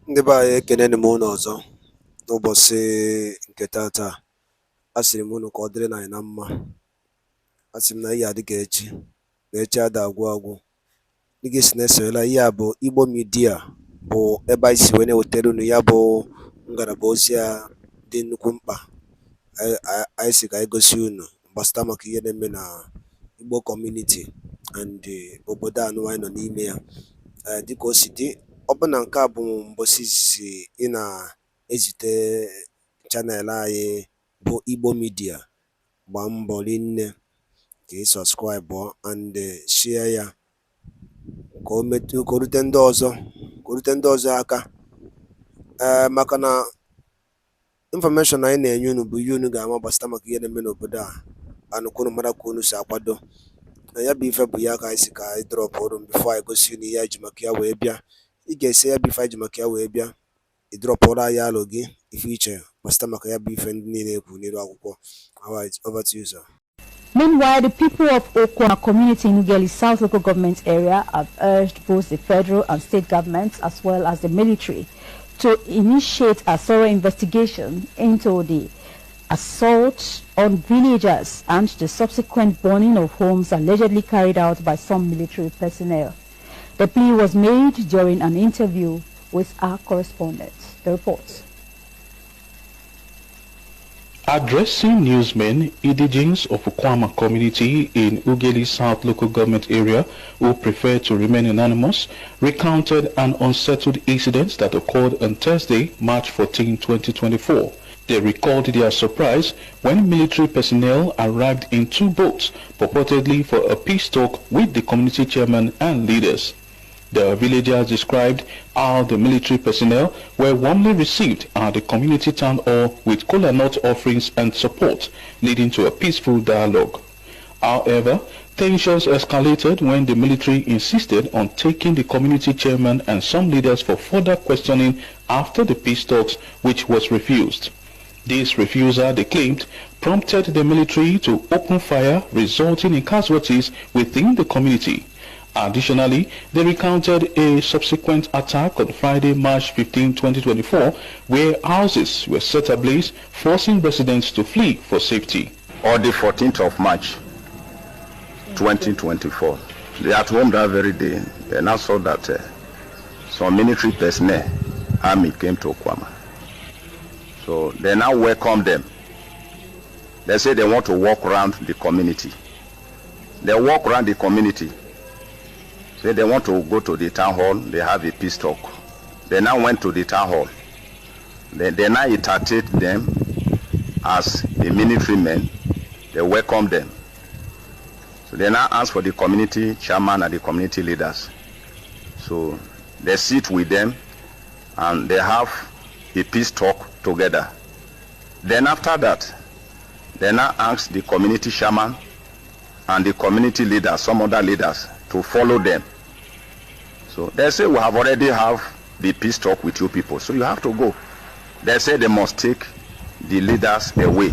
Ndị be anyị ekeneni m unu ọzọ n'ụbọchị nke taata. Asịrị m unu ka ọ dịrị anyị na mma. Asị m na ihe adị ka echi na echi ada agwụ agwụ. Ndị ga-esi na-esonyela ihe a bụ Igbo Media, bụ ebe anyị si wee na-ewetara unu ya bụ ngalaba ozi a dị nnukwu mkpa. Anyị si ka anyị gosi unu gbasara maka ihe na-eme na Igbo community and obodo anụ anyị nọ n'ime ya. Dịka o si dị, ọ bụ na nke a bụ mbọsị izizi ị na-ezite chanel anyị bụ Igbo Media, gbaa mbọ rinne ka ị sọbskraịbụ and share ya ka o rute ndị ọzọ aka. Maka na infọmeshọn anyị na-enye unu bụ ihe unu ga-ama gbasara maka ihe na-eme n'obodo a, anụkwunu mara ka unu si akwado na ya bụ ife bụ ya ka anyị si ka anyị drọpụ ọrụ bifo anyị gosi unu ihe anyị ji maka ya wee bịa. Ị ga-esi ya bụ ife anyị ji maka ya wee bịa, ị drọpụrụ anyị alụ gị ife iche gbasara maka ya bụ ife ndị niile ekwu n'iru akwụkwọ. Alright, over to you, sir. Meanwhile, the people of Okwama community in Ughelli South local government area have urged both the federal and state governments as well as the military to initiate a thorough investigation into the assault on villagers and the subsequent burning of homes allegedly carried out by some military personnel. The plea was made during an interview with our correspondent. The report. Addressing newsmen, indigenes of Okwama community in Ughelli South local government area who prefer to remain anonymous, recounted an unsettled incident that occurred on Thursday, March 14, 2024. They recalled their surprise when military personnel arrived in 2 boats, purportedly for a peace talk with the community chairman and leaders. The villagers described how the military personnel were warmly received at the community town hall with kola nut offerings and support, leading to a peaceful dialogue. However, tensions escalated when the military insisted on taking the community chairman and some leaders for further questioning after the peace talks, which was refused. This refusal, they claimed, prompted the military to open fire, resulting in casualties within the community. Additionally, they recounted a subsequent attack on Friday, March 15, 2024, where houses were set ablaze, forcing residents to flee for safety. On the 14th of March, 2024, they at home that very day, they now saw that some military personnel, army, came to Okwama. So they now welcome them. They say they want to walk around the community. They walk around the community. Say they want to go to the town hall, they have a peace talk. They now went to the town hall. They now entertained them as the military men. They welcomed them. So they now asked for the community chairman and the community leaders. So they sit with them and they have a peace talk together. Then after that, they now asked the community chairman and the community leaders, some other leaders, to follow them. So they say, we have already have the peace talk with you people, so you have to go. They say they must take the leaders away.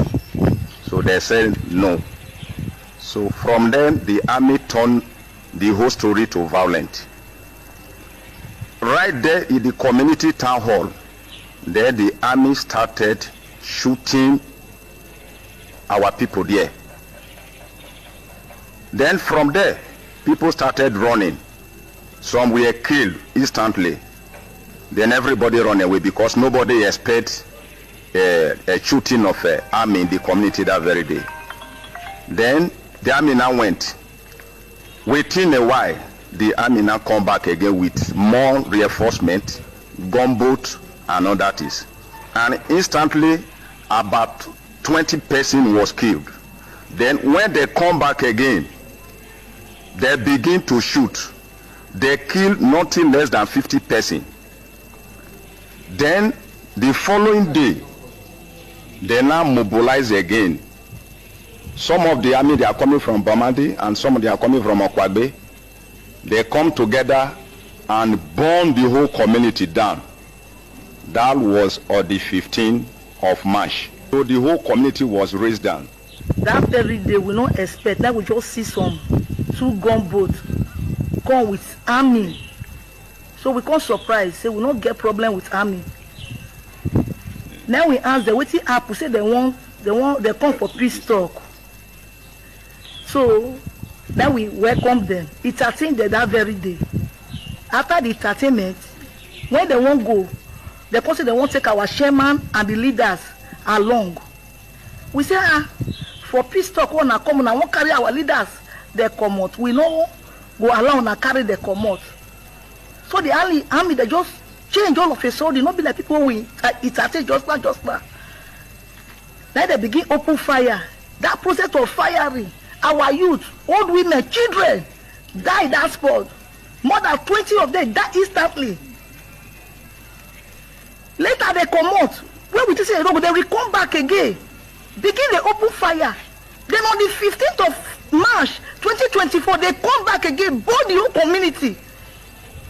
So they said no. So from then the army turned the whole story to violent. Right there in the community town hall, there the army started shooting our people there. Then from there, people started running. Some were killed instantly. Then everybody ran away because nobody expected a shooting of an army in the community that very day. Then the army now went. Within a while, the army now come back again with more reinforcement, gunboat, and all that is. And instantly, about 20 persons was killed. Then when they come back again, they begin to shoot. They killed nothing less than 50 persons. Then the following day, they now mobilize again. Some of the army, they are coming from Bamadi, and some of them are coming from Okwabe. They come together and burn the whole community down. That was on the 15th of March. So the whole community was raised down. That very day, we don't expect that we just see some 2 gunboats come with army So we come surprise, say we not get problem with army. Now we ask them wetin happen, say they come for peace talk. So then we welcome them. It attend that very day. After the entertainment, when they won't go, they come say they won't take our chairman and the leaders along. We say for peace talk una come una won't carry our leaders they come out. We no go allow una carry they come out. So the army they just change all of a sudden. Not be like people we entertain just now. Then they begin open fire. That process of firing, our youth, old women, children die that spot. More than 20 of them die instantly. Later they come out. When we say they will come back again. Begin the open fire. Then on the 15th of March 2024, they come back again, both the whole community.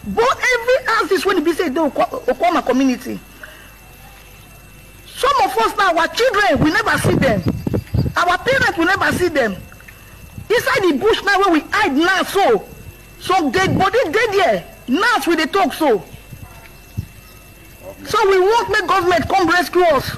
Both every house is when they say the Okwama community. Some of us now, our children, we never see them. Our parents will never see them. Inside the bush now where we hide now, so some dead body dead there. Now we they talk so. So we won't make government come rescue us.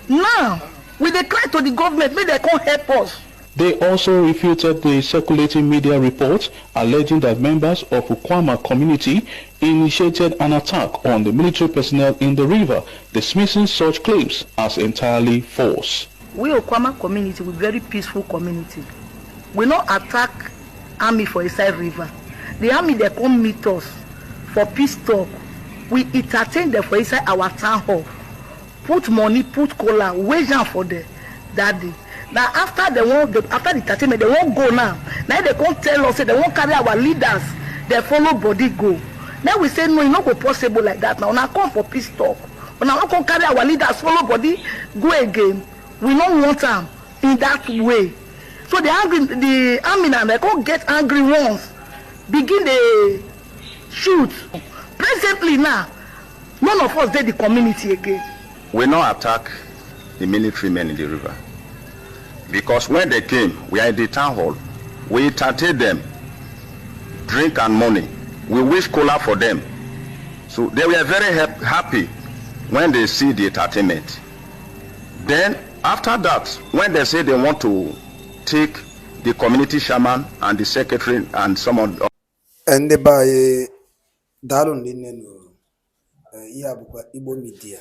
Now we they cry to the government, may they come help us. They also refuted the circulating media reports alleging that members of Okwama community initiated an attack on the military personnel in the river, dismissing such claims as entirely false. We Okwama community, we very peaceful community. We not attack army for inside river. The army they come meet us for peace talk. We entertain them for inside our town hall. Put money, put cola, wage down for them that day. Now after after the entertainment, they won't go now. Now they can't tell us, say they won't carry our leaders, they follow body go. Now we say no, it's not possible like that. Now come for peace talk. Now can't carry our leaders, follow body, go again. We don't want them in that way. So the army now they can't get angry once. Begin the shoot. Presently now, none of us did the community again. We not attack the military men in the river. Because when they came, we are in the town hall. We entertained them, drink and money. We wish cola for them. So they were very happy when they see the entertainment. Then after that, when they say they want to take the community chairman and the secretary and some of the ndị be anyị daalụ nne nụ ihe a bụkwa Igbo Media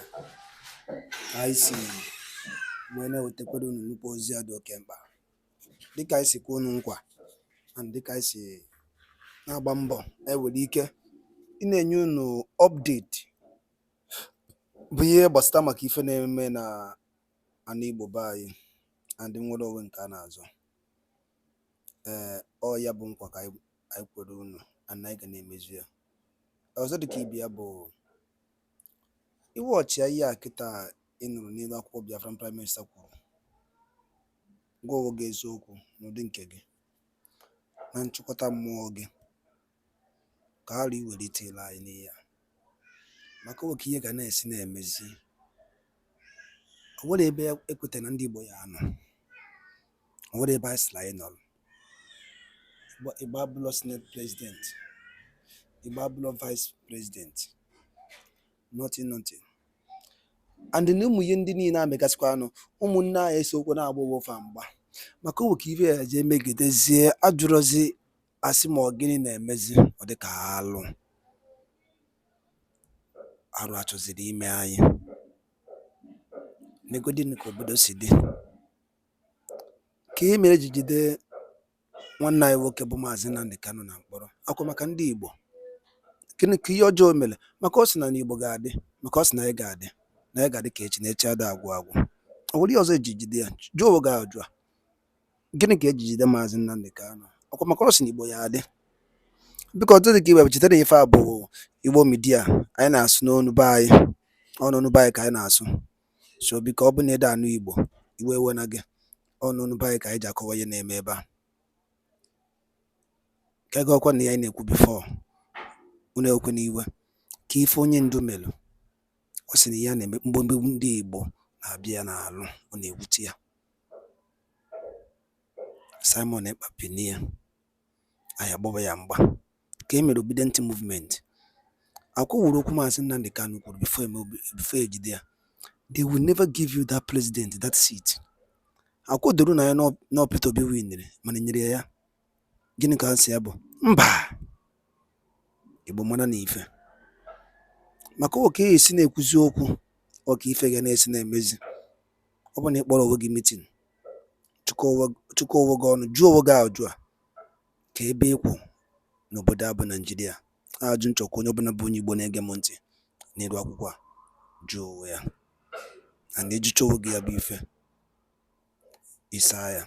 anyị si wee na-ewetakwara unu nnukwu ozi a dị oke mkpa dịka anyị si kwuo unu nkwa na dịka anyị si na-agba mbọ ewere ike ị na-enye unu update bụ ihe gbasara maka ife na-eme na ana Igbo be anyị na ndị nwere onwe nke a na-azọ ọ ya bụ nkwa ka anyị kwere unu na anyị ga na-emezu ya. Ọzọ dịka ibe ya bụ iwe ọchịa ihe a kịta ị nụrụ n'elu akwụkwọ Biafran Prime Minister kwuru gwa onwe gị eziokwu n'ụdị nke gị na nchịkọta mmụọ gị ka ghara iwelitela anyị n'ihe ya maka oke ihe ga na-esi na-emezi. O nwere ebe ekweta na ndị Igbo ya anọ, o nwere ebe anyị sịrị anyị nọrọ. Igbo abụlọ Senate President, Igbo abụlọ Vice President, nothing. And na ụmụ ihe ndị niile amegasịkwa anụ ụmụnne anyị esokwu na-agba ụwofa mgba maka oke ife ya je megidezie ajụrụzi asị ma ọ gịnị na-emezi ọ dị ka arụ achọziri ime anyị negodin ka obodo si dị ka e mere ji jide nwanne anyị nwoke bụ Maazị Nnamdi Kanu na mkpọrọ akwa maka ndị Igbo gịnị ka ihe ọjọọ mere maka ọ sị na Igbo ga-adị maka ọ sị na anyị ga-adị na anyị ga-adị ka echi na echi ada agwụ o nwere ọzọ eji jide ya jụọ oge ajụ a gịnị ka eji jide Maazị Nnamdi Kanu akwa maka ọ sị na Igbo ya adị biko ọtụtụ dị ka Igbo chetara ife a bụ Igbo Media anyị na-asụ n'onu be anyị ọnụnụ be anyị ka anyị na-asụ so biko ọ bụ na ede anụ Igbo iwe ewe na gị ọnụnụ be anyị ka anyị ji akọwa ihe na-eme ebe a ka ego ọkwa na ya anyị na-ekwu bifo unu ekwe n'iwe ka ife onye ndu melụ ọ sị na ya na-eme mgbomgbe ndị Igbo na-abịa ya n'alụ ọ na-ewute ya. Simon Ekpapini ya anyị agbaba ya mgba ka e mere obedient movement akwụwụrụ okwu Maazị Nnamdi Kanu kwuru before ejide ya. They will never give you that president, that seat. Akwụdoro na ya na Peter Obi winere mana nyere ya. Gịnị ka ha si ya bụ mba Igbo mana na ife maka oke esi na-ekwuzi okwu ọka ife ga na-esi na-emezi. Ọ bụ na ịkpọrọ onwe gị mitin chụkọ onwe gị ọnụ jụọ onwe gị ajụ a ka ebe ịkwụ n'obodo a bụ Naijiria. Ajụ nchọkwa onye ọbụla bụ onye Igbo na-ege m ntị n'elu akwụkwọ a jụọ onwe ya na ejicha onwe gị ya bụ ife isaa ya.